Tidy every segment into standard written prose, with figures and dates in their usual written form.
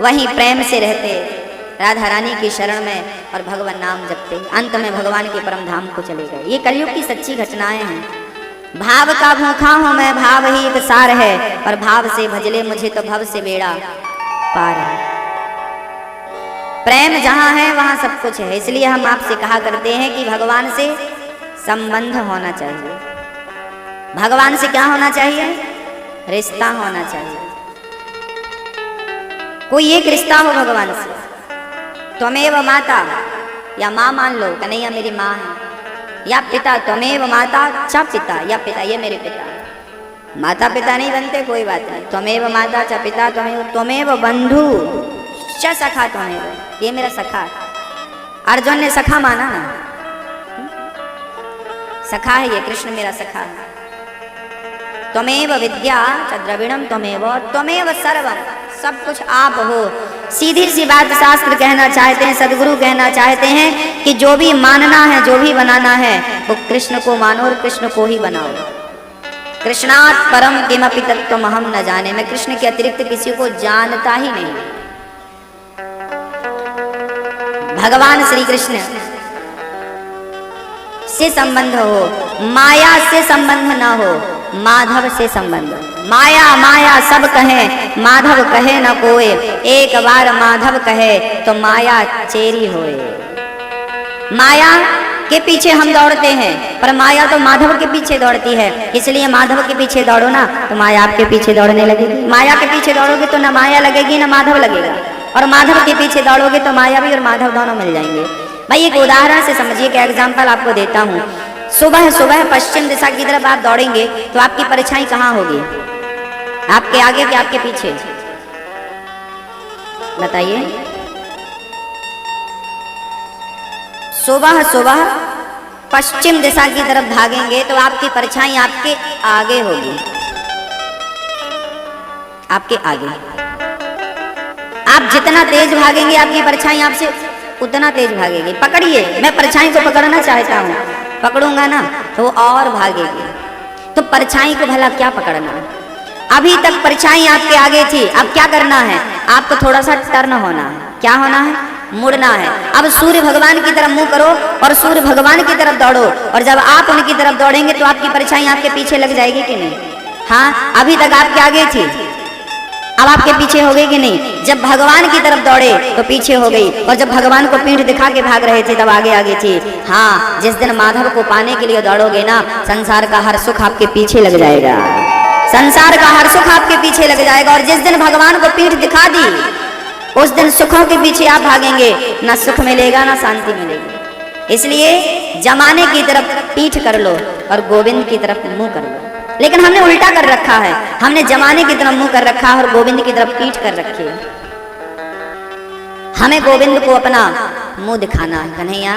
वहीं प्रेम से रहते, राधा रानी की शरण में और भगवान नाम जपते, अंत में भगवान के परम धाम को चले गए। ये कलयुग की सच्ची घटनाएं हैं। भाव का भूखा हूं मैं, भाव ही एक सार है, और भाव से भजले मुझे तो भव से बेड़ा पार है। प्रेम जहां है वहां सब कुछ है। इसलिए हम आपसे कहा करते हैं कि भगवान से संबंध होना चाहिए। भगवान से क्या होना चाहिए? रिश्ता होना चाहिए। कोई एक रिश्ता हो भगवान से। त्वमेव माता, या माँ मान लो, कन्हैया मेरी माँ है, या पिता, त्वमेव माता च पिता, या पिता ये मेरे पिता। माता पिता नहीं बनते, कोई बात नहीं। त्वमेव माता च पिता, त्वमेव बंधु च सखा, त्वमेव ये मेरा सखा। अर्जुन ने सखा माना ना, सखा है ये, कृष्ण मेरा सखा है। त्वमेव विद्या च द्रविणम त्वमेव सर्वम, सब कुछ आप हो। सीधी सी बात शास्त्र कहना चाहते हैं, सदगुरु कहना चाहते हैं कि जो भी मानना है, जो भी बनाना है, वो कृष्ण को मानो और कृष्ण को ही बनाओ। कृष्णात् परम किमपि तत्त्वम् अहम् न जाने, मैं कृष्ण के अतिरिक्त किसी को जानता ही नहीं। भगवान श्री कृष्ण से संबंध हो, माया से संबंध ना हो, माधव से संबंध। माया माया सब कहे, माधव कहे न कोई, एक बार माधव कहे तो माया चेरी होए। माया के पीछे हम दौड़ते हैं, पर माया तो माधव के पीछे दौड़ती है। इसलिए माधव के पीछे दौड़ो ना, तो माया आपके पीछे दौड़ने लगेगी। माया के पीछे दौड़ोगे तो ना माया लगेगी ना माधव लगेगा, और माधव के पीछे दौड़ोगे तो माया भी और माधव दोनों मिल जाएंगे। भाई एक उदाहरण से समझिए, कि एग्जाम्पल आपको देता हूँ। सुबह सुबह पश्चिम दिशा की तरफ आप दौड़ेंगे तो आपकी परछाई कहाँ होगी? आपके आगे कि आपके पीछे? बताइए। सुबह सुबह पश्चिम दिशा की तरफ भागेंगे तो आपकी परछाई आपके आगे होगी, आपके आगे। आप जितना तेज भागेंगे आपकी परछाई आपसे उतना तेज भागेगी। पकड़िए, मैं परछाई को पकड़ना चाहता हूँ, पकड़ूंगा ना तो वो और भागेगी। तो परछाई को भला क्या पकड़ना? अभी तक परछाई आपके आगे थी, अब क्या करना है? आपको थोड़ा सा टर्न होना है। क्या होना है? मुड़ना है। अब सूर्य भगवान की तरफ मुंह करो और सूर्य भगवान की तरफ दौड़ो, और जब आप उनकी तरफ दौड़ेंगे तो आपकी परछाई आपके पीछे लग जाएगी कि नहीं? हाँ, अभी तक आपके आगे थी, अब आपके पीछे हो गई कि नहीं? जब भगवान की तरफ दौड़े तो पीछे हो गई, और जब भगवान को पीठ दिखा के भाग रहे थे तब आगे आगे थी। हाँ, जिस दिन माधव को पाने के लिए दौड़ोगे ना, संसार का हर सुख आपके पीछे लग जाएगा। संसार का हर सुख आपके पीछे लग जाएगा। और जिस दिन भगवान को पीठ दिखा दी, उस दिन सुखों के पीछे आप भागेंगे, ना सुख मिलेगा ना शांति मिलेगी। इसलिए जमाने की तरफ पीठ कर लो और गोविंद की तरफ मुंह कर लो। लेकिन हमने उल्टा कर रखा है, हमने जमाने की तरफ मुंह कर रखा है और गोविंद की तरफ पीठ कर रखी है। हमें गोविंद को अपना मुंह दिखाना है। कन्हैया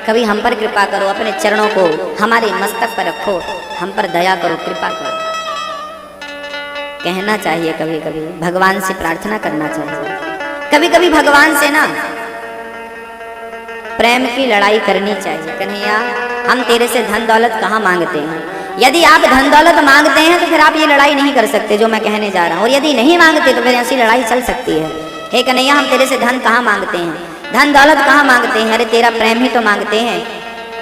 कभी हम पर कृपा करो, अपने चरणों को हमारे मस्तक पर रखो, हम पर दया करो, कृपा करो। कहना चाहिए, कभी कभी भगवान से प्रार्थना करना चाहिए। कभी कभी भगवान से ना प्रेम की लड़ाई करनी चाहिए। कन्हैया हम तेरे से धन दौलत कहाँ मांगते हैं? यदि आप धन दौलत मांगते हैं तो फिर आप ये लड़ाई नहीं कर सकते जो मैं कहने जा रहा हूँ, और यदि नहीं मांगते तो फिर ऐसी लड़ाई चल सकती है। हे कन्हैया हम तेरे से धन कहाँ मांगते हैं, धन दौलत कहाँ मांगते हैं? अरे तेरा प्रेम ही तो मांगते हैं,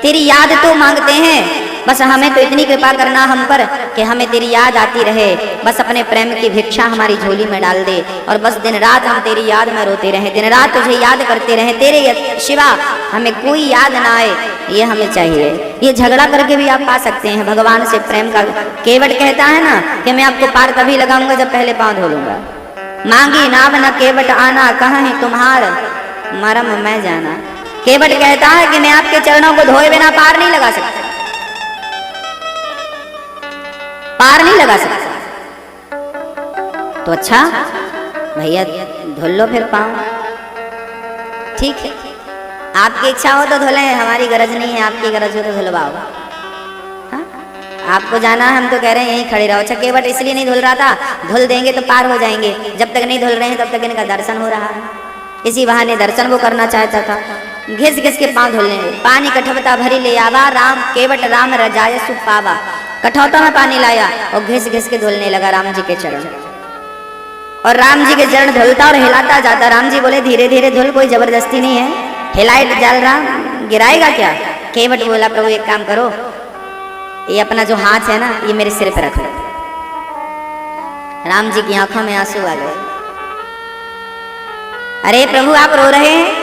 तेरी याद तो मांगते हैं। बस हमें तो इतनी कृपा करना हम पर कि हमें तेरी याद आती रहे। बस अपने प्रेम की भिक्षा हमारी झोली में डाल दे, और बस दिन रात हम तेरी याद में रोते रहें, दिन रात तुझे याद करते रहें, तेरे सिवा हमें कोई याद ना आए, ये हमें चाहिए। ये झगड़ा करके भी आप पा सकते हैं भगवान से प्रेम का। केवट कहता है ना कि मैं आपको पार तभी लगाऊंगा जब पहले पाँव धो लूंगा। मांगी नाव न केवट आना, कहाँ तुम्हार मरम मैं जाना। केवट कहता है कि मैं आपके चरणों को धोए बिना पार नहीं लगा सकता, पार नहीं लगा सकता। तो अच्छा भैया धुल लो फिर पाँव, ठीक है, आपकी इच्छा हो तो धुलें, हमारी गरज नहीं है, आपकी गरज हो तो धुलवाओ। हाँ? आपको जाना है, हम तो कह रहे हैं यहीं खड़े रहो। अच्छा केवट इसलिए नहीं धुल रहा था, धुल देंगे तो पार हो जाएंगे, जब तक नहीं धुल रहे हैं तब तक इनका दर्शन हो रहा है, इसी बहाने दर्शन वो करना चाहता था। घिस घिस के पाँव धुलने, पानी कठवता भरी ले आवा, राम केवट राम रजाय सुपावा। कठौता में पानी लाया और घिस घिस के धुलने लगा राम जी के चरण। और राम जी के चरण धुलता और हिलाता जाता। राम जी बोले धीरे धीरे धुल, कोई जबरदस्ती नहीं है, हिलाए जल रहा, गिराएगा क्या। केवट बोला प्रभु एक काम करो, ये अपना जो हाथ है ना ये मेरे सिर पे रख लो। राम जी की आंखों में आंसू आ गए। अरे प्रभु आप रो रहे हैं।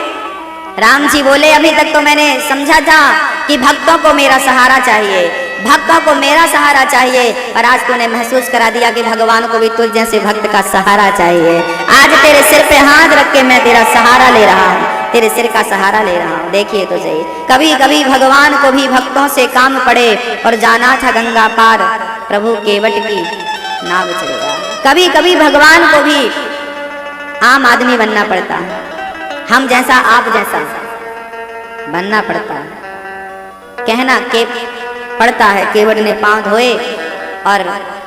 राम जी बोले अभी तक तो मैंने समझा था कि भक्तों को मेरा सहारा चाहिए, भक्तों को मेरा सहारा चाहिए, और आज तूने महसूस करा दिया कि भगवान को भी तुझ जैसे भक्त का सहारा चाहिए। आज तेरे सिर पे हाथ रख के मैं तेरा सहारा ले रहा हूँ, तेरे सिर का सहारा ले रहा हूँ। देखिए तो सही, कभी कभी भगवान को भी भक्तों से काम पड़े और जाना था गंगा पार, प्रभु केवट की नाव चलेगा। कभी कभी भगवान को भी आम आदमी बनना पड़ता है, हम जैसा आप जैसा बनना पड़ता है, कहना के पड़ता है। केवट ने पांव धोए और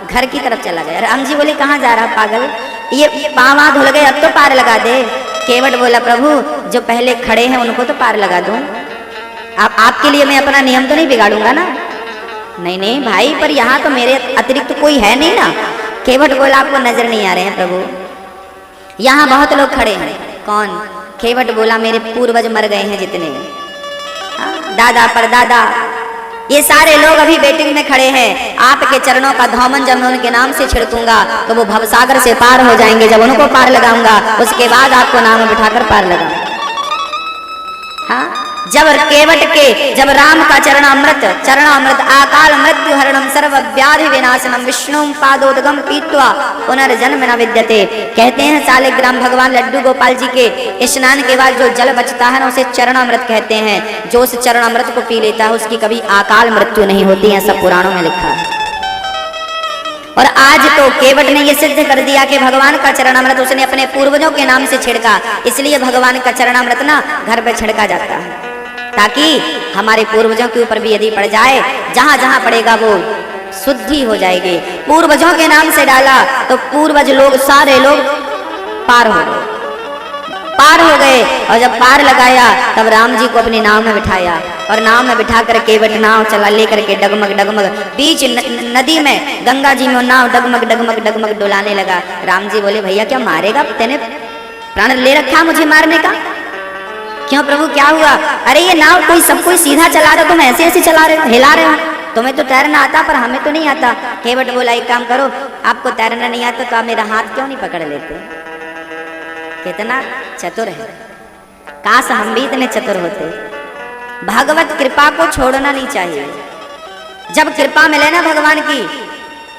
घर की तरफ चला गया। राम जी बोले कहाँ जा रहा पागल, ये पांव धुल गए अब तो पार लगा दे। केवट बोला प्रभु जो पहले खड़े हैं उनको तो पार लगा दूं, आपके लिए मैं अपना नियम तो नहीं बिगाड़ूंगा ना। नहीं नहीं भाई, पर यहाँ तो मेरे अतिरिक्त कोई है नहीं ना। केवट बोला आपको नजर नहीं आ रहे हैं प्रभु, यहाँ बहुत लोग खड़े हैं। कौन? केवट बोला मेरे पूर्वज मर गए हैं जितने, दादा परदादा, ये सारे लोग अभी वेटिंग में खड़े हैं। आपके चरणों का धौमन जब मैं उनके नाम से छिड़कूंगा तो वो भवसागर से पार हो जाएंगे। जब उनको पार लगाऊंगा उसके बाद आपको नाम बिठाकर पार लगाऊंगा। हाँ, जब राम का चरणामृत आकाल मृत्यु हरणम सर्व व्याधि विनाशनम विष्णु पादोदगम पीत्वा पुनर्जन्म न विद्यते। कहते हैं सालिग्राम भगवान लड्डू गोपाल जी के स्नान के बाद जो जल बचता है ना उसे चरणामृत कहते हैं। जो उस चरणामृत को पी लेता है उसकी कभी अकाल मृत्यु नहीं होती है, सब पुराणों में लिखा है। और आज तो केवट ने यह सिद्ध कर दिया कि भगवान का चरणामृत उसने अपने पूर्वजों के नाम से छिड़का, इसलिए भगवान का चरणामृत ना घर पे छिड़का जाता है, ताकि हमारे पूर्वजों के ऊपर भी यदि पड़ जाए, जहां जहां पड़ेगा वो शुद्धि हो जाएगी। पूर्वजों के नाम से डाला तो पूर्वज लोग सारे लोग पार हो गए। और जब पार लगाया तब राम जी को अपनी नाव में बिठाया और नाव में बिठा कर केवट नाव चला लेकर के डगमग डगमग बीच नदी में, गंगा जी में नाव डगमग डगमग डगमग डुलाने लगा। राम जी बोले भैया क्या मारेगा, तेने प्राण ले रखा मुझे मारने का? क्यों प्रभु क्या हुआ? अरे ये नाव सब कोई सीधा चला रहे, तुम ऐसे ऐसे चला रहे हो, हिला रहे हो। तुम्हें तो तैरना आता पर हमें तो नहीं आता। केवट बोला एक काम करो, आपको तैरना नहीं आता तो आप मेरा हाथ क्यों नहीं पकड़ लेते? कितना चतुर है, काश हम भी इतने चतुर होते। भगवत कृपा को छोड़ना नहीं चाहिए। जब कृपा मिले ना भगवान की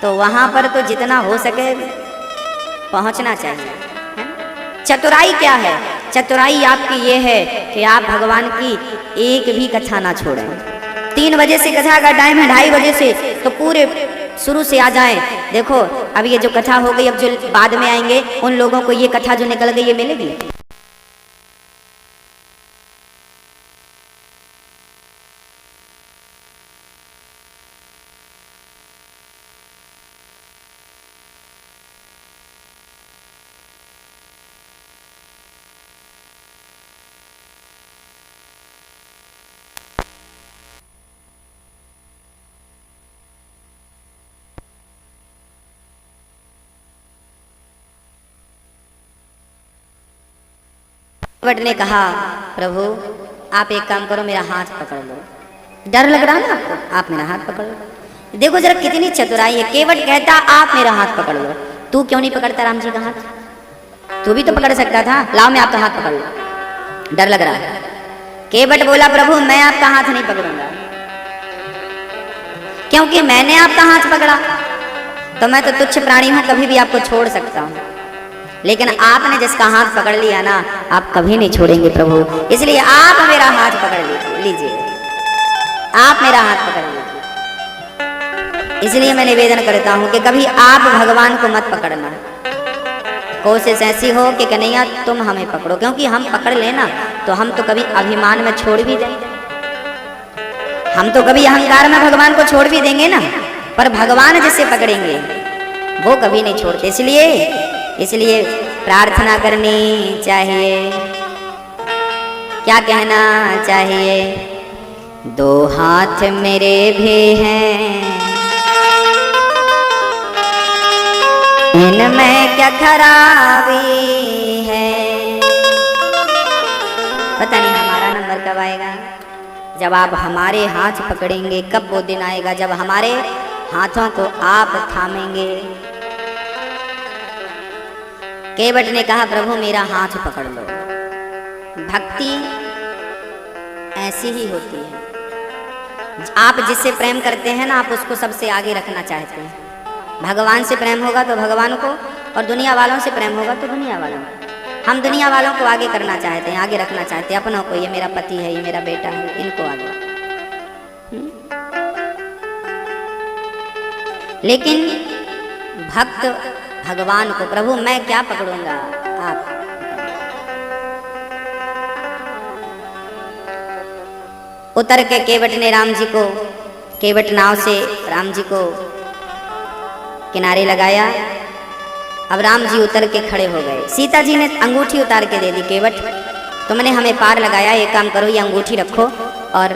तो वहां पर तो जितना हो सके पहुंचना चाहिए। चतुराई क्या है? चतुराई आपकी ये है कि आप भगवान की एक भी कथा ना छोड़ें। 3 बजे से कथा का टाइम है, 2:30 बजे से तो पूरे शुरू से आ जाएं। देखो अब ये जो कथा हो गई, अब जो बाद में आएंगे उन लोगों को ये कथा जो निकल गई ये मिलेगी। केवट ने कहा प्रभु आप एक काम करो, मेरा हाथ पकड़ लो। डर लग रहा है ना आपको, आप मेरा हाथ पकड़ लो। देखो जरा कितनी चतुराई है। केवट कहता आप मेरा हाथ पकड़ लो, तू क्यों नहीं पकड़ता राम जी का हाथ? तू भी तो पकड़ सकता था, लाओ मैं आपका हाथ पकड़ लो। डर लग रहा है। केवट बोला प्रभु मैं आपका हाथ नहीं पकड़ूंगा, क्योंकि मैंने आपका हाथ पकड़ा तो मैं तो तुच्छ प्राणी हूं, कभी भी आपको छोड़ सकता हूं, लेकिन आपने जिसका हाथ पकड़ लिया ना आप कभी नहीं छोड़ेंगे प्रभु, इसलिए आप मेरा हाथ पकड़ लीजिए, आप मेरा हाथ पकड़ लीजिए। इसलिए मैं निवेदन करता हूं कि कभी आप भगवान को मत पकड़ना। कोशिश ऐसी हो कि कन्हैया तुम हमें पकड़ो, क्योंकि हम पकड़ लेना तो हम तो कभी अभिमान में छोड़ भी देंगे, हम तो कभी अहंकार में भगवान को छोड़ भी देंगे ना, पर भगवान जिसे पकड़ेंगे वो कभी नहीं छोड़ते। इसलिए प्रार्थना करनी चाहिए। क्या कहना चाहिए? 2 हाथ मेरे भी हैं, इन इनमें क्या खराबी है। पता नहीं हमारा नंबर कब आएगा, जब आप हमारे हाथ पकड़ेंगे। कब वो दिन आएगा जब हमारे हाथों को आप थामेंगे। केवट ने कहा प्रभु मेरा हाथ पकड़ लो। भक्ति ऐसी ही होती है, आप जिससे प्रेम करते हैं ना, आप उसको सबसे आगे रखना चाहते हैं। भगवान से प्रेम होगा तो भगवान को, और दुनिया वालों से प्रेम होगा तो दुनिया वालों को। हम दुनिया वालों को आगे करना चाहते हैं, आगे रखना चाहते हैं अपनों को। ये मेरा पति है, ये मेरा बेटा है, इनको आगे। लेकिन भक्त भगवान को, प्रभु मैं क्या पकड़ूंगा, आप। उतर के केवट ने राम जी को, केवट नाव से राम जी को किनारे लगाया। अब राम जी उतर के खड़े हो गए। सीता जी ने अंगूठी उतार के दे दी, केवट तुमने हमें पार लगाया, एक काम करो ये अंगूठी रखो और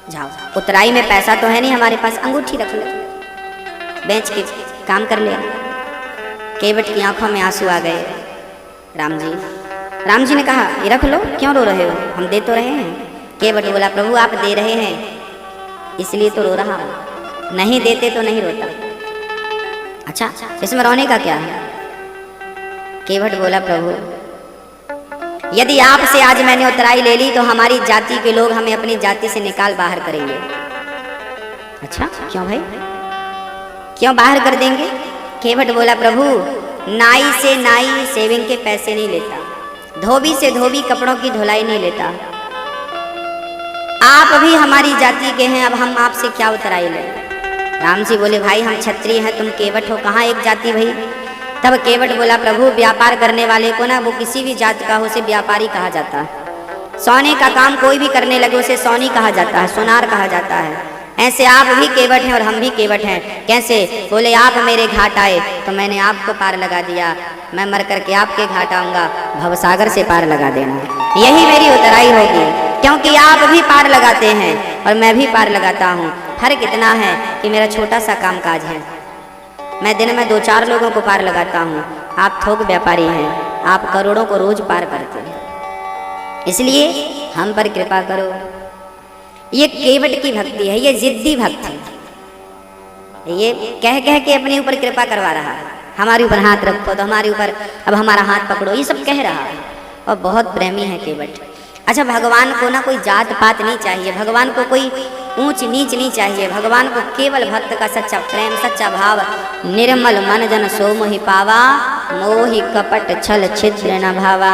जाओ। उतराई में पैसा तो है नहीं हमारे पास, अंगूठी रख लो, बेच के काम कर ले। केवट की आंखों में आंसू आ गए। राम जी ने कहा ये रख लो, क्यों रो रहे हो, हम दे तो रहे हैं। केवट बोला प्रभु आप दे रहे हैं इसलिए तो रो रहा हूं, नहीं देते तो नहीं रोता। अच्छा इसमें रोने का क्या है। केवट बोला प्रभु यदि आपसे आज मैंने उतराई ले ली तो हमारी जाति के लोग हमें अपनी जाति से निकाल बाहर करेंगे। अच्छा क्यों भाई, क्यों बाहर कर देंगे। केवट बोला प्रभु नाई से नाई सेविंग के पैसे नहीं लेता, धोबी से धोबी कपड़ों की धुलाई नहीं लेता। आप भी हमारी जाति के हैं, अब हम आपसे क्या उतराई लें। राम जी बोले भाई हम क्षत्रिय हैं, तुम केवट हो, कहाँ एक जाति भाई। तब केवट बोला प्रभु व्यापार करने वाले को ना, वो किसी भी जात का हो उसे व्यापारी कहा जाता है। सोने का काम कोई भी करने लगे उसे सोनी कहा जाता है, सोनार कहा जाता है। ऐसे आप भी केवट हैं और हम भी केवट हैं। कैसे, बोले आप मेरे घाट आए तो मैंने आपको पार लगा दिया, मैं मर करके आपके घाट आऊंगा, भवसागर से पार लगा देना, यही मेरी उतराई होगी। क्योंकि आप भी पार लगाते हैं और मैं भी पार लगाता हूँ। फर्क इतना है कि मेरा छोटा सा काम काज है, मैं दिन में 2-4 लोगों को पार लगाता हूँ। आप थोक व्यापारी हैं, आप करोड़ों को रोज पार करते हैं, इसलिए हम पर कृपा करो। ये केवट की भक्ति है, ये जिद्दी भक्त है। ये कह कह के अपने ऊपर कृपा करवा रहा है, हमारे ऊपर हाथ रखो तो हमारे ऊपर, अब हमारा हाथ पकड़ो, ये सब कह रहा है। और बहुत प्रेमी है केवट। अच्छा भगवान को ना कोई जात पात नहीं चाहिए, भगवान को कोई ऊंच नीच नहीं चाहिए। भगवान को केवल भक्त का सच्चा प्रेम, सच्चा भाव। निर्मल मन जन सो मोहि पावा, मोहि कपट छल छिद्र न भावा।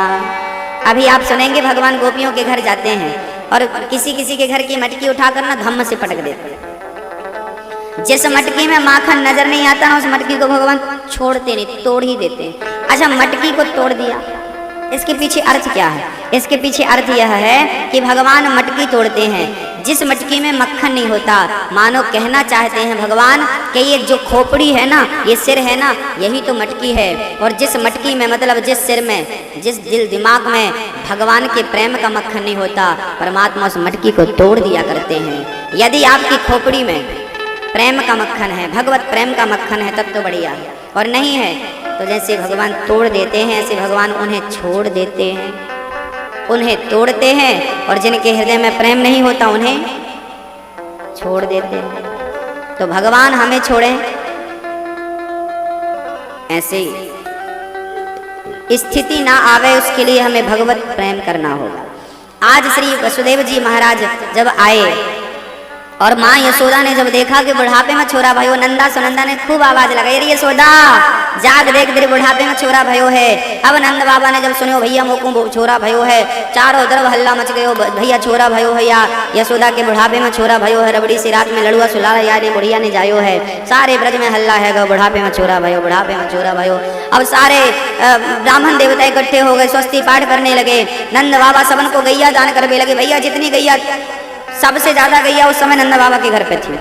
अभी आप सुनेंगे भगवान गोपियों के घर जाते हैं और किसी किसी के घर की मटकी उठाकर ना धम्म से पटक देते हैं। जिस मटकी में माखन नजर नहीं आता ना, उस मटकी को भगवान छोड़ते नहीं, तोड़ ही देते हैं। अच्छा मटकी को तोड़ दिया, इसके पीछे अर्थ क्या है। इसके पीछे अर्थ यह है कि भगवान मटकी तोड़ते हैं जिस मटकी में मक्खन नहीं होता। मानो कहना चाहते हैं भगवान कि ये जो खोपड़ी है ना, ये सिर है ना, यही तो मटकी है। और जिस मटकी में, मतलब जिस सिर में, जिस दिल दिमाग में भगवान के प्रेम का मक्खन नहीं होता, परमात्मा उस मटकी को तोड़ दिया करते हैं। यदि आपकी खोपड़ी में प्रेम का मक्खन है, भगवत प्रेम का मक्खन है, तब तो बढ़िया है, और नहीं है तो जैसे भगवान तोड़ देते हैं ऐसे भगवान उन्हें छोड़ देते हैं, उन्हें तोड़ते हैं। और जिनके हृदय में प्रेम नहीं होता उन्हें छोड़ देते हैं। तो भगवान हमें छोड़े, ऐसे स्थिति ना आवे उसके लिए हमें भगवत प्रेम करना होगा। आज श्री वसुदेव जी महाराज जब आए और माँ यशोदा ने जब देखा कि बुढ़ापे में छोरा भयो, नंदा सुनंदा ने खूब आवाज लगाई, अरे यशोदा जाग देख, तेरे बुढ़ापे में छोरा भयो है। अब नंद बाबा ने जब सुनो भैया मोको छोरा भयो है, चारों तरफ हल्ला मच गयो, भैया छोरा भयो है, या यशोदा के बुढ़ापे में छोरा भयो है। रबड़ी सी रात में लड़ुआ सुला यार बुढ़िया ने जायो है, सारे ब्रज में हल्ला है गो, बुढ़ापे में छोरा भयो, बुढ़ापे में छोरा भयो। अब सारे ब्राह्मण देवता इकट्ठे हो गए, स्वस्ति पाठ करने लगे। नंद बाबा सबन को गैया दान करने लगे। भैया जितनी गैया, सबसे ज्यादा गैया उस समय नंद बाबा के घर पे थी।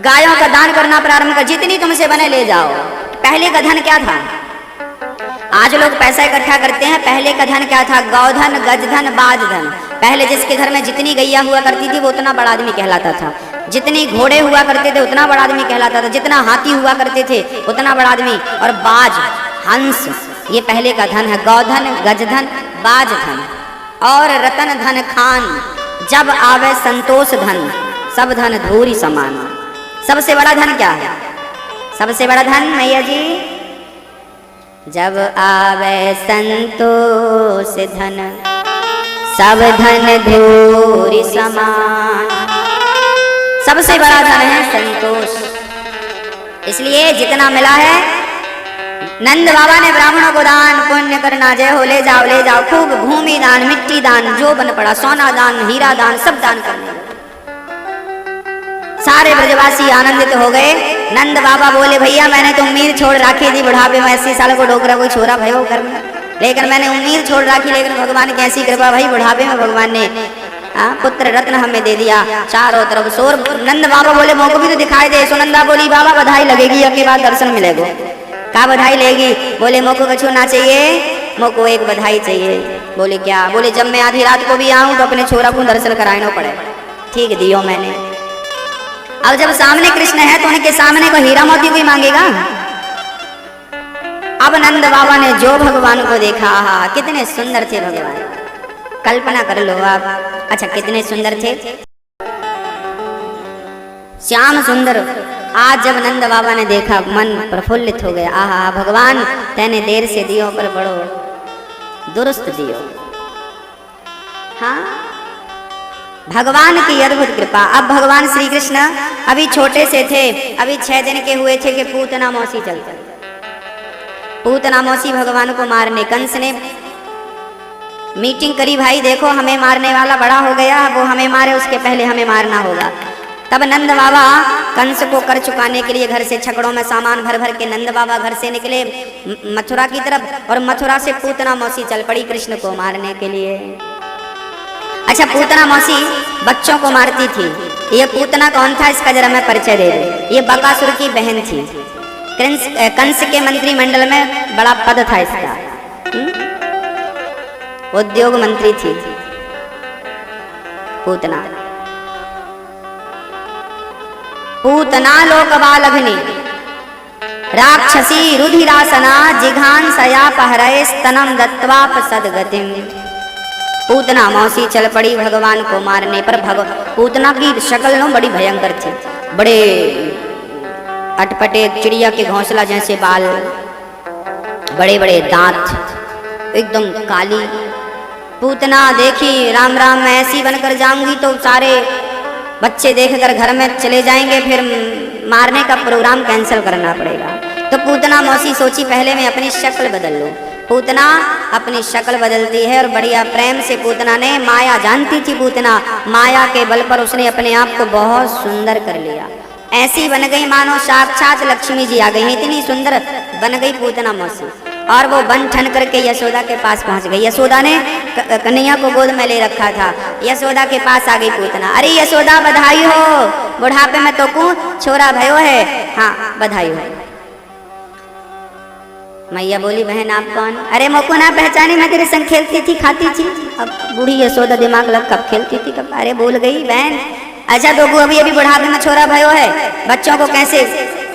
गायों का दान करना प्रारंभ कर, जितनी तुमसे बने ले जाओ। पहले का धन क्या था, आज लोग पैसा इकट्ठा करते हैं, पहले का धन क्या था, गौधन, गजधन, बाजधन। पहले जिसके घर में जितनी गैया हुआ करती थी वो उतना बड़ा आदमी कहलाता था। जितने घोड़े हुआ करते थे उतना बड़ा आदमी कहलाता था, जितना हाथी हुआ करते थे उतना बड़ा आदमी। और बाज, हंस, ये पहले का धन है। गौधन, गजधन, बाज धन। और रतन धन खान, जब आवे संतोष धन, सब धन धूरी समान। सबसे बड़ा धन क्या है? सबसे बड़ा धन मैया जी, जब आवे संतोष धन, सब धन धूरी समान। सबसे बड़ा धन है संतोष। इसलिए जितना मिला है, नंद बाबा ने ब्राह्मणों को दान पुण्य करना, जय हो, ले जाओ, खूब भूमि दान, मिट्टी दान, जो बन पड़ा, सोना दान, हीरा दान, सब दान करने लगे। सारे ब्रजवासी आनंदित हो गए। नंद बाबा बोले, भैया मैंने तो उम्मीद छोड़ रखी थी, बुढ़ापे में 80 साल को डोकरा कोई छोरा भयो घर में, लेकिन मैंने उम्मीद छोड़ रखी, लेकिन भगवान की ऐसी कृपा भाई, बुढ़ापे में भगवान ने पुत्र रत्न हमें दे दिया। चारों तरफ शोर। नंद बाबा बोले, मोको भी तो दिखाई दे। सुनंदा बोली, बाबा बधाई लगेगी, अब के बाद दर्शन मिलेगा। क्या बधाई लेगी? बोले, मोको कछु ना चाहिए, मोको एक बधाई चाहिए। बोले क्या? बोले, जब मैं आधी रात को भी आऊं तो अपने छोरा को दर्शन कराना पड़े। ठीक दियो मैंने। अब जब सामने कृष्ण है तो उनके सामने को हीरा मोती कोई मांगेगा? अब नंद बाबा ने जो भगवान को देखा, कितने सुंदर थे भगवान, कल्पना कर लो आप। अच्छा, कितने सुंदर थे, श्याम सुंदर। आज जब नंद बाबा ने देखा, मन प्रफुल्लित हो गया। आहा, भगवान तेने देर से दियो पर बड़ो दुरुस्त दियो। हाँ, भगवान की अद्भुत कृपा। अब भगवान श्री कृष्ण अभी छोटे से थे, अभी 6 दिन के हुए थे कि पूतना मौसी चल गई। पूतना मौसी भगवान को मारने, कंस ने मीटिंग करी, भाई देखो हमें मारने वाला बड़ा हो गया, वो हमें मारे उसके पहले हमें मारना होगा। तब नंद बाबा कंस को कर चुकाने के लिए घर से छकड़ों में सामान भर भर के नंद बाबा घर से निकले मथुरा की तरफ, और मथुरा से पूतना मौसी चल पड़ी कृष्ण को मारने के लिए। अच्छा, पूतना मौसी बच्चों को मारती थी। ये पूतना कौन था, इसका जरा मैं परिचय दे दूं। ये बकासुर की बहन थी। कंस के मंत्रिमंडल में बड़ा पद था इसका, उद्योग मंत्री थी पूतना। पूतना लोकबालघ्नि राक्षसी रुधिरासना जिघांसया पहरये स्तनम दत्त्वाप सद्गतिम। पूतना मौसी चल पड़ी भगवान को मारने पर। पूतना की शक्ल न बड़ी भयंकर थी, बड़े अटपटे चिड़िया के घोंसला जैसे बाल, बड़े बड़े दांत, एकदम काली। पूतना देखी, राम राम, मैं ऐसी बनकर जाऊंगी तो सारे बच्चे देखकर घर में चले जाएंगे, फिर मारने का प्रोग्राम कैंसिल करना पड़ेगा। तो पूतना मौसी सोची, पहले मैं अपनी शक्ल बदल लूं। पूतना अपनी शक्ल बदलती है और बढ़िया प्रेम से पूतना ने, माया जानती थी पूतना, माया के बल पर उसने अपने आप को बहुत सुंदर कर लिया। ऐसी बन गई मानो साक्षात लक्ष्मी जी आ गई, इतनी सुंदर बन गई पूतना मौसी। और वो बन ठन करके यशोदा के पास पहुंच गई। यशोदा ने कन्हैया को गोद में ले रखा था। यशोदा के पास आ गई पूतना। अरे यशोदा बधाई हो, बुढ़ापे में तो को छोरा भयो है। हाँ बधाई हो। मैया बोली, बहन आप कौन? अरे मोको ना पहचानी, मैं तेरे संग खेलती थी, खाती थी। अब बूढ़ी यशोदा दिमाग लग, कब खेलती थी कब, अरे भूल गई बहन। अच्छा दोगू अभी अभी बुढ़ापे में छोरा भयो है, बच्चों को कैसे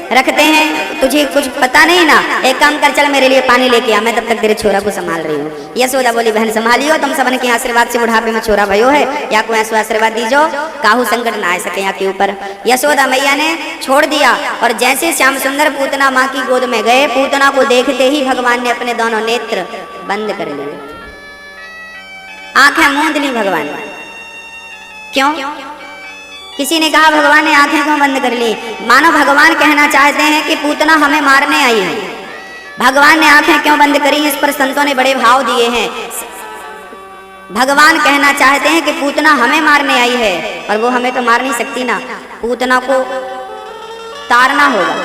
रखते हैं, तुझे कुछ पता नहीं ना। एक काम कर, चल मेरे लिए पानी लेके आ, मैं तब तक तेरे छोरा को संभाल रही हूँ। यशोदा बोली, बहन संभालियो, तुम सबन के आशीर्वाद से बुढ़ापे में छोरा भयो है, या को ऐसा आशीर्वाद दीजो काहू संकट ना आ सके यहाँ के ऊपर। यशोदा मैया ने छोड़ दिया और जैसे श्याम सुंदर पूतना माँ की गोद में गए, पूतना को देखते ही भगवान ने अपने दोनों नेत्र बंद कर लिए, आंखें मूंद ली भगवान। क्यों? किसी ने कहा भगवान ने आंखें क्यों बंद कर ली? मानो भगवान कहना चाहते हैं कि पूतना हमें मारने आई है। भगवान ने आंखें क्यों बंद करी, इस पर संतों ने बड़े भाव दिए हैं। भगवान कहना चाहते हैं कि पूतना हमें मारने आई है, और वो हमें तो मार नहीं सकती ना, पूतना को तारना होगा।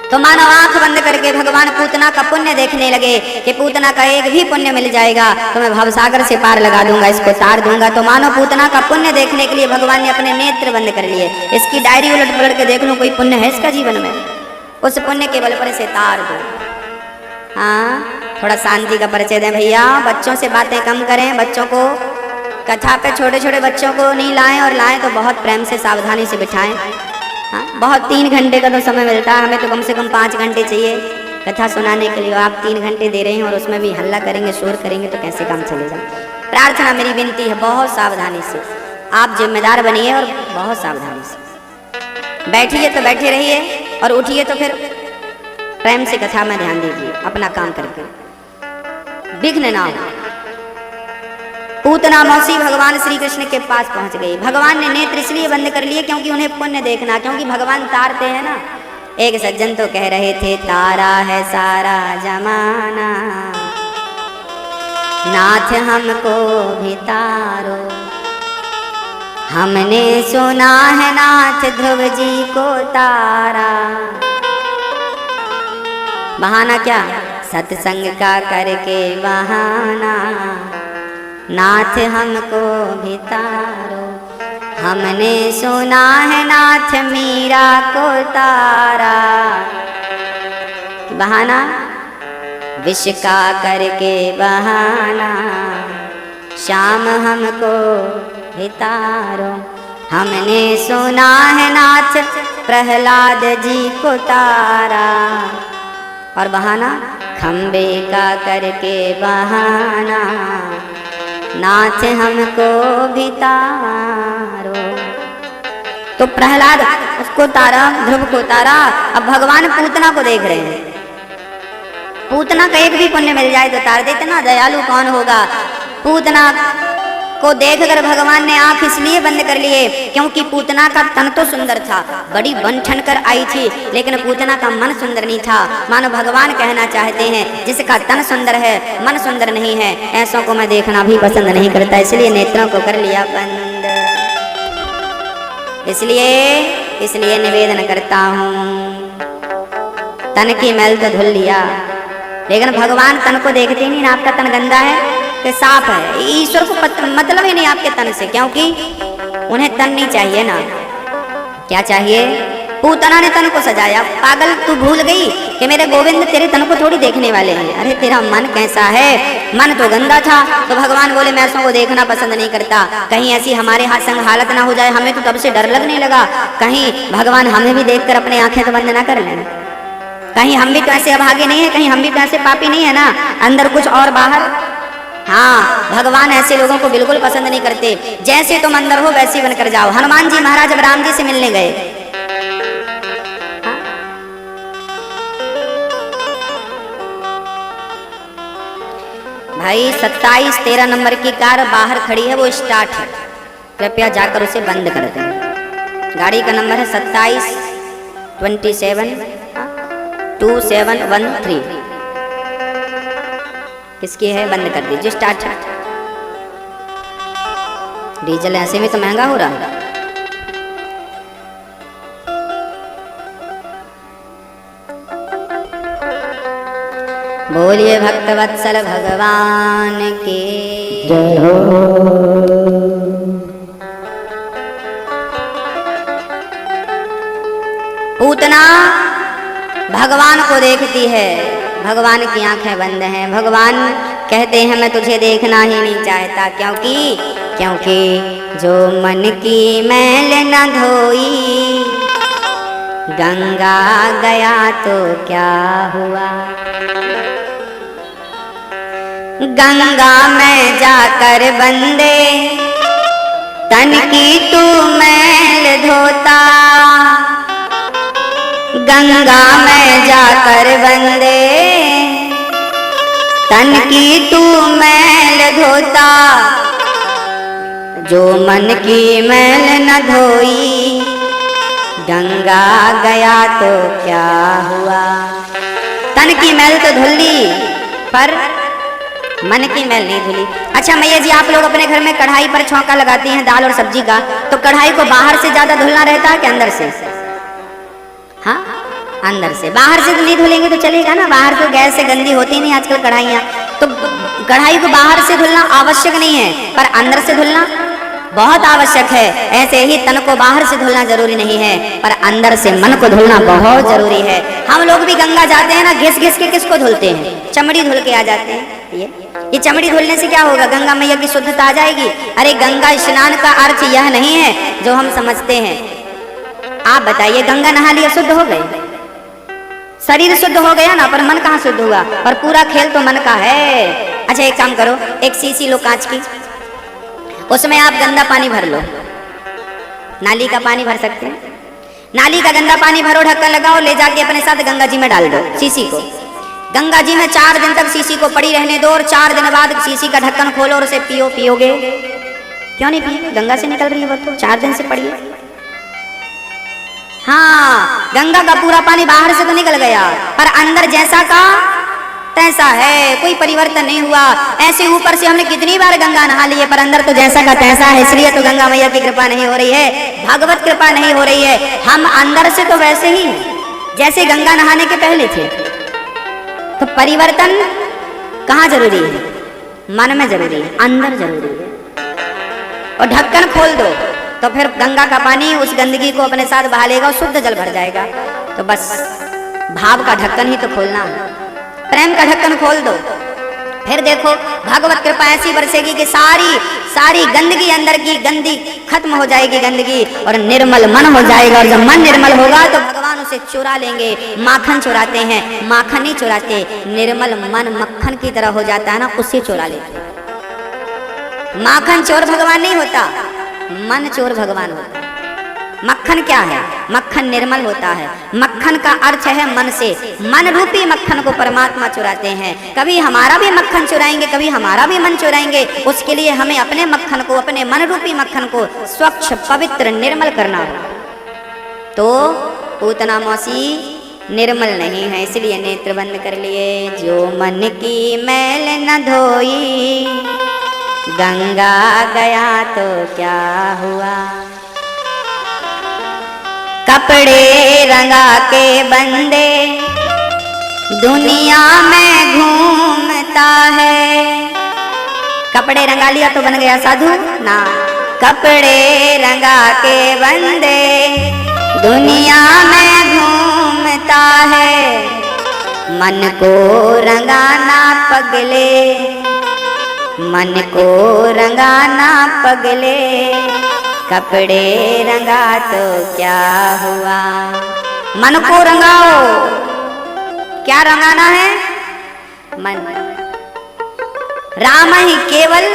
तो मानो आंख बंद करके भगवान पूतना का पुण्य देखने लगे कि पूतना का एक भी पुण्य मिल जाएगा तो मैं भवसागर से पार लगा दूंगा, इसको तार दूंगा। तो मानो पूतना का पुण्य देखने के लिए भगवान ने अपने नेत्र बंद कर लिए। इसकी डायरी उलट पलट के देख लूं, कोई पुण्य है इसका जीवन में, उस पुण्य के बल पर इसे तार दो। हाँ, थोड़ा शांति का परिचय दें भैया, बच्चों से बातें कम करें, बच्चों को कथा पे छोटे छोटे बच्चों को नहीं लाएं, और लाएं तो बहुत प्रेम से सावधानी से बिठाएं। हाँ, बहुत 3 घंटे का तो समय मिलता है, हमें तो कम से कम 5 घंटे चाहिए कथा सुनाने के लिए। आप 3 घंटे दे रहे हैं और उसमें भी हल्ला करेंगे, शोर करेंगे तो कैसे काम चलेगा। प्रार्थना मेरी विनती है, बहुत सावधानी से आप जिम्मेदार बनिए और बहुत सावधानी से बैठिए तो बैठे रहिए, और उठिए तो फिर प्रेम से कथा में ध्यान दीजिए, अपना काम करके विघ्न ना हो। पूतना मौसी भगवान श्री कृष्ण के पास पहुंच गई। भगवान ने नेत्र इसलिए बंद कर लिए क्योंकि उन्हें पुण्य देखना, क्योंकि भगवान तारते हैं ना। एक सज्जन तो कह रहे थे, तारा है सारा जमाना, नाथ हमको भी तारो। हमने सुना है नाथ ध्रुव जी को तारा। बहाना क्या? सत्संग का करके बहाना, नाथ हमको भी तारो। हमने सुना है नाथ मीरा को तारा। बहाना विष का करके बहाना, श्याम हमको भी तारो। हमने सुना है नाथ प्रहलाद जी को तारा। और बहाना खंबे का करके बहाना, नाथ हमको भी तारो। तो प्रहलाद उसको तारा, ध्रुव को तारा। अब भगवान पूतना को देख रहे हैं। पूतना का एक भी पुण्य मिल जाए तो तार दे। इतना दयालु कौन होगा। पूतना को देखकर भगवान ने आंख इसलिए बंद कर लिए क्योंकि पूतना का तन तो सुंदर था, बड़ी बन ठन कर आई थी, लेकिन पूतना का मन सुंदर नहीं था। मानो भगवान कहना चाहते हैं, जिसका तन सुंदर है मन सुंदर नहीं है, ऐसों को मैं देखना भी पसंद नहीं करता, इसलिए नेत्रों को कर लिया बंद। इसलिए निवेदन करता हूँ, तन की मैल तो धुल लिया, लेकिन भगवान तन को देखते नहीं ना। आपका तन गंदा है कि साफ है, ईश्वर को मतलब ही नहीं आपके तन से, क्योंकि उन्हें तन नहीं चाहिए ना। क्या चाहिए? पूतना ने तन को सजाया। पागल, तू भूल गई कि मेरे गोविंद तेरे तन को थोड़ी देखने वाले हैं। अरे तेरा मन कैसा है? मन तो गंदा था। तो भगवान बोले मैं ऐसों को देखना पसंद नहीं करता, कहीं ऐसी हमारे हाथ संग हालत ना हो जाए। हमें तो तब से डर लगने लगा, कहीं भगवान हमें भी देखकर अपने आंखें तो बंद ना कर लें। कहीं हम भी तो ऐसे अभागे नहीं है, कहीं हम भी तो ऐसे पापी नहीं है ना, अंदर कुछ और बाहर। हाँ, भगवान ऐसे लोगों को बिल्कुल पसंद नहीं करते। जैसे तुम अंदर हो वैसे बनकर जाओ। हनुमान जी महाराज जब राम जी से मिलने गए, हाँ? भाई 27-13 नंबर की कार बाहर खड़ी है, वो स्टार्ट है, कृपया जाकर उसे बंद कर दें। गाड़ी का नंबर है 27-2713। किसकी है? बंद कर दीजिए, स्टार्ट है। डीजल ऐसे में तो महंगा हो रहा है। बोलिए भक्तवत्सल भगवान के जय हो। पूतना भगवान को देखती है, भगवान की आंखें बंद हैं। भगवान कहते हैं मैं तुझे देखना ही नहीं चाहता, क्योंकि जो मन की मैल न धोई, गंगा गया तो क्या हुआ। गंगा में जाकर बंदे तन की तू मैल धोता। गंगा में जाकर बंदे तन की तू मैल धोता। जो मन की मैल न धोई, गंगा गया तो क्या हुआ। तन की मैल तो धुल ली, पर मन की मैल नहीं धुली। अच्छा मैया जी, आप लोग अपने घर में कढ़ाई पर छौंका लगाती हैं दाल और सब्जी का, तो कढ़ाई को बाहर से ज्यादा धुलना रहता है कि अंदर से? हाँ, अंदर से। बाहर से तो नहीं धुलेंगे तो चलेगा ना, बाहर तो गैस से गंदी होती नहीं आजकल कढ़ाइयाँ, तो कढ़ाई को बाहर से धुलना आवश्यक नहीं है, पर अंदर से धुलना बहुत आवश्यक है। ऐसे ही तन को बाहर से धुलना जरूरी नहीं है, पर अंदर से मन को धुलना बहुत जरूरी है। हम लोग भी गंगा जाते हैं ना, घिस घिस के किसको धुलते हैं? चमड़ी धुल के आ जाते हैं। जाती है। ये चमड़ी धुलने से क्या होगा? गंगा मैया की शुद्धता आ जाएगी। अरे गंगा स्नान का अर्थ यह नहीं है जो हम समझते हैं। आप बताइए, गंगा नहा लिया शुद्ध हो गए, शरीर शुद्ध हो गया ना, पर मन कहाँ शुद्ध हुआ? और पूरा खेल तो मन का है। अच्छा एक काम करो, एक शीशी लो कांच की, उसमें आप गंदा पानी भर लो। नाली का पानी भर सकते हैं, नाली का गंदा पानी भरो, ढक्कन लगाओ, ले जाके अपने साथ गंगा जी में डाल दो शीशी को। गंगा जी में 4 दिन तक शीशी को पड़ी रहने दो, और 4 दिन बाद शीशी का ढक्कन खोलो और उसे पियो। पियोगे? क्यों नहीं पियोगे? गंगा से निकल रही है वो तो, 4 दिन से पड़ी है। हाँ, गंगा का पूरा पानी बाहर से तो निकल गया, पर अंदर जैसा का तैसा है, कोई परिवर्तन नहीं हुआ। ऐसे ऊपर से हमने कितनी बार गंगा नहा ली है, पर अंदर तो जैसा का तैसा है। इसलिए तो गंगा मैया की कृपा नहीं हो रही है, भगवत कृपा नहीं हो रही है। हम अंदर से तो वैसे ही जैसे गंगा नहाने के पहले थे। तो परिवर्तन कहाँ जरूरी है? मन में जरूरी है, अंदर जरूरी है। और ढक्कन खोल दो तो फिर गंगा का पानी उस गंदगी को अपने साथ बहा लेगा और शुद्ध जल भर जाएगा। तो बस भाव का ढक्कन ही तो खोलना है, प्रेम का ढक्कन खोल दो। फिर देखो भगवत कृपा ऐसी बरसेगी कि सारी सारी गंदगी, अंदर की गंदी खत्म हो जाएगी गंदगी, और निर्मल मन हो जाएगा। और जब मन निर्मल होगा तो भगवान उसे चुरा लेंगे। माखन चुराते हैं, माखन नहीं चुराते, निर्मल मन मक्खन की तरह हो जाता है ना, उसे चुरा लेते। माखन चोर भगवान नहीं होता, मन चोर भगवान होता है। मक्खन क्या है? मक्खन निर्मल होता है। मक्खन का अर्थ है मन से। मन रूपी मक्खन को परमात्मा चुराते हैं। कभी हमारा भी मक्खन चुराएंगे, कभी हमारा भी मन चुराएंगे। उसके लिए हमें अपने मक्खन को, अपने मन रूपी मक्खन को स्वच्छ पवित्र निर्मल करना होगा। तो पूतना मौसी निर्मल नहीं है, इसलिए नेत्र बंद कर लिए। जो मन की मैल न धोई, गंगा गया तो क्या हुआ। कपड़े रंगा के बंदे दुनिया में घूमता है। कपड़े रंगा लिया तो बन गया साधु ना। कपड़े रंगा के बंदे दुनिया में घूमता है। मन को रंगाना पगले, मन को रंगाना पगले, कपड़े रंगा तो क्या हुआ। मन को रंगाओ। क्या रंगाना है? मन। राम ही केवल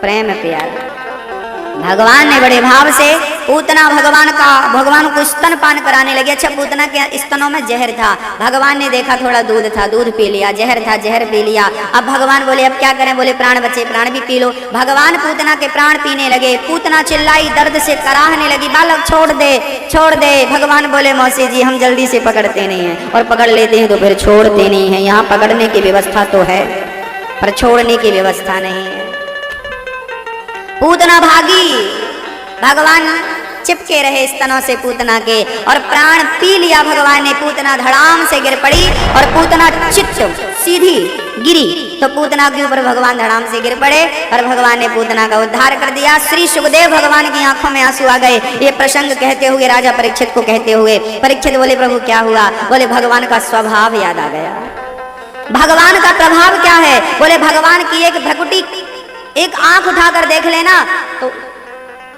प्रेम प्यार। भगवान ने बड़े भाव से पूतना भगवान को स्तन पान कराने लगे। अच्छा, पूतना के स्तनों में जहर था। भगवान ने देखा थोड़ा दूध था, दूध पी लिया। जहर था, जहर पी लिया। अब भगवान बोले अब क्या करें? बोले प्राण बचे, प्राण भी पी लो। भगवान पूतना के प्राण पीने लगे। पूतना चिल्लाई, दर्द से कराहने लगी, बालक छोड़ दे, छोड़ दे। भगवान बोले मौसी जी हम जल्दी से पकड़ते नहीं हैं, और पकड़ लेते हैं तो फिर छोड़ते नहीं हैं। यहाँ पकड़ने की व्यवस्था तो है, पर छोड़ने की व्यवस्था नहीं है। पूतना भागी, भगवान चिपके रहे स्तनों से पूतना के, और प्राण पी लिया भगवान ने। पूतना धड़ाम से गिर पड़ी, और पूतना चित्त सीधी गिरी तो पूतना के ऊपर भगवान धड़ाम से गिर पड़े, और भगवान ने पूतना का उद्धार कर दिया। श्री सुखदेव भगवान की आंखों में आंसू आ गए। ये प्रसंग कहते हुए राजा परीक्षित को कहते हुए, परीक्षित बोले प्रभु क्या हुआ? बोले भगवान का स्वभाव याद आ गया। भगवान का प्रभाव क्या है? बोले भगवान की एक भ्रकुटी, एक आंख उठाकर देख लेना तो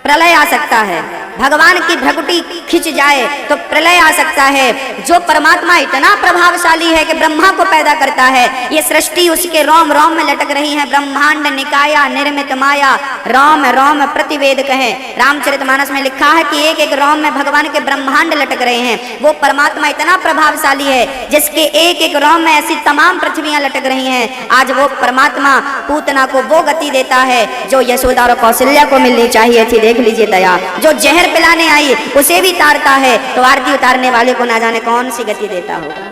प्रलय आ सकता है। भगवान की भ्रकुटी खिंच जाए तो प्रलय आ सकता है। जो परमात्मा इतना प्रभावशाली है कि ब्रह्मा को पैदा करता है। ये सृष्टि उसके रोम रोम में लटक रही है। ब्रह्मांड निकाया निर्मित माया, रोम रोम प्रतिवेद कहें। रामचरितमानस में लिखा है कि एक एक रोम में भगवान के ब्रह्मांड लटक रहे हैं। वो परमात्मा इतना प्रभावशाली है जिसके एक एक रोम में ऐसी तमाम पृथ्वियां लटक रही हैं। आज वो परमात्मा पूतना को वो गति देता है जो यशोदा और कौशल्या को मिलनी चाहिए थी। देख लीजिए दया, जो जहर पिलाने आई उसे भी तारता है, तो आरती उतारने वाले को ना जाने कौन सी गति देता होगा,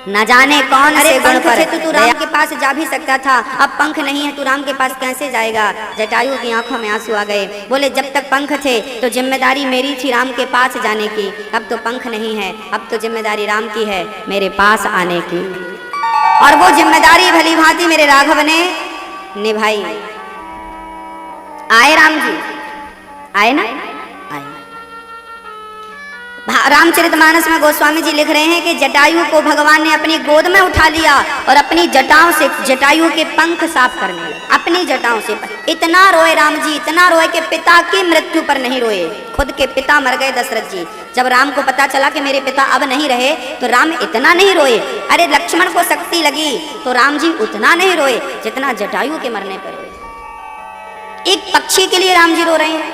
ना जाने कौन से गुण पर। तू राम के पास जा भी सकता था, अब पंख नहीं है, तू राम के पास कैसे जाएगा? जटायु की आंखों में आंसू आ गए। बोले जब तक पंख थे तो जिम्मेदारी मेरी थी राम के पास जाने की, अब तो पंख नहीं है, अब तो जिम्मेदारी राम की है मेरे पास आने की। और वो जिम्मेदारी भली भांति मेरे राघव ने निभाई। आए राम जी, आए ना? आए। रामचरितमानस में गोस्वामी जी लिख रहे हैं कि जटायु को भगवान ने अपनी गोद में उठा लिया और अपनी जटाओं से जटायु के पंख साफ करने लगे, अपनी जटाओं से। इतना रोए राम जी, इतना रोए कि पिता की मृत्यु पर नहीं रोए। खुद के पिता मर गए दशरथ जी, जब राम को पता चला कि मेरे पिता अब नहीं रहे तो राम इतना नहीं रोए। अरे लक्ष्मण को शक्ति लगी तो राम जी उतना नहीं रोए जितना जटायु के मरने पर रोए। एक पक्षी के लिए राम जी रो रहे हैं,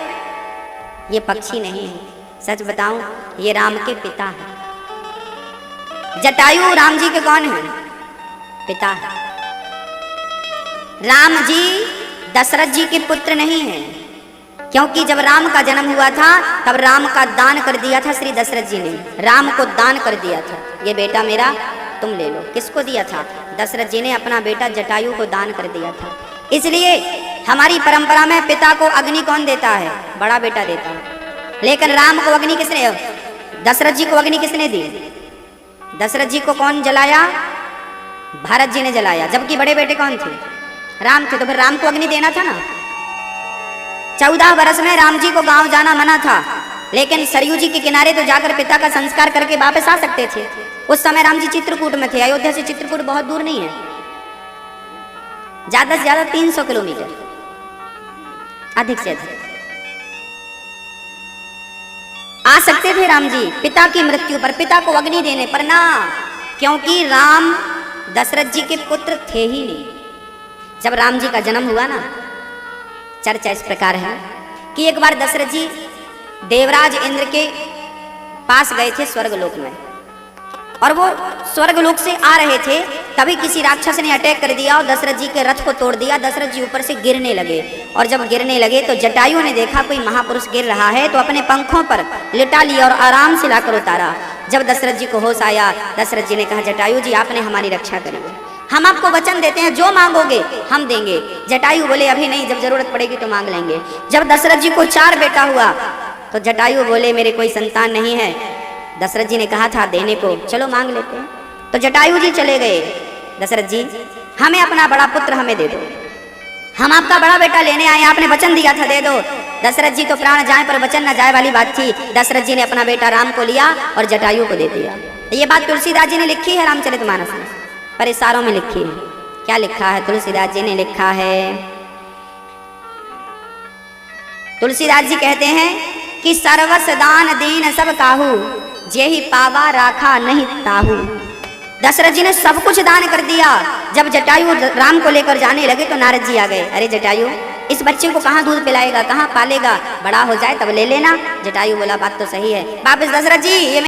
ये पक्षी नहीं है, सच बताऊं ये राम के पिता है। जटायु राम जी के कौन है? पिता है। राम जी दशरथ जी के पुत्र नहीं है, क्योंकि जब राम का जन्म हुआ था तब राम का दान कर दिया था श्री दशरथ जी ने, राम को दान कर दिया था, ये बेटा मेरा तुम ले लो। किसको दिया था? दशरथ जी ने अपना बेटा जटायु को दान कर दिया था। इसलिए हमारी परंपरा में पिता को अग्नि कौन देता है? बड़ा बेटा देता है। लेकिन राम को अग्नि किसने, दशरथ जी को अग्नि किसने दी? दशरथ जी को कौन जलाया? भरत जी ने जलाया, जबकि बड़े बेटे कौन थे? राम थे। तो फिर राम को अग्नि देना था ना। 14 वर्ष में राम जी को गांव जाना मना था, लेकिन सरयू जी के किनारे तो जाकर पिता का संस्कार करके वापस आ सकते थे। उस समय राम जी चित्रकूट में थे। अयोध्या से चित्रकूट बहुत दूर नहीं है, ज्यादा से ज्यादा 300 किलोमीटर, अधिक से अधिक आ सकते थे राम जी पिता की मृत्यु पर, पिता को अग्नि देने पर ना, क्योंकि राम दशरथ जी के पुत्र थे ही नहीं। जब राम जी का जन्म हुआ ना, चर्चा इस प्रकार है कि एक बार दशरथ जी देवराज इंद्र के पास गए थे स्वर्गलोक में, और वो स्वर्गलोक से आ रहे थे, तभी किसी राक्षस ने अटैक कर दिया और दशरथ जी के रथ को तोड़ दिया। दशरथ जी ऊपर से गिरने लगे, और जब गिरने लगे तो जटायु ने देखा कोई महापुरुष गिर रहा है, तो अपने पंखों पर लिटा लिया और आराम से लाकर उतारा। जब दशरथ जी को होश आया, दशरथ जी ने कहा जटायु जी आपने हमारी रक्षा करी, हम आपको वचन देते हैं जो मांगोगे हम देंगे। जटायु बोले अभी नहीं, जब जरूरत पड़ेगी तो मांग लेंगे। जब दशरथ जी को 4 बेटा हुआ तो जटायु बोले मेरे कोई संतान नहीं है। दशरथ जी ने कहा था देने को, चलो मांग लेते हैं। तो जटायु जी चले गए, दशरथ जी हमें अपना बड़ा पुत्र हमें दे दो, हम आपका बड़ा बेटा लेने आए, आपने वचन दिया था दे दो। दशरथ जी तो प्राण जाए पर वचन न जाए वाली बात थी। दशरथ जी ने अपना बेटा राम को लिया और जटायु को दे दिया। ये बात तुलसीदास जी ने लिखी है रामचरितमानस में, पर इशारों में लिखी है। क्या लिखा है? तुलसीदास जी ने लिखा है, तुलसीदास जी कहते हैं कि सर्वस दान दीन सब काहू, जेहि पावा राखा नहीं ताहू। दशरथ जी ने सब कुछ दान कर दिया। जब जटायु राम को लेकर जाने लगे तो नारद जी आ गए, अरे जटायु इस बच्चे को कहाँ दूध पिलाएगा, कहाँ पालेगा, बड़ा हो जाए तब ले लेना। जटायु बोला बात तो सही है। वापस दशरथ जी ये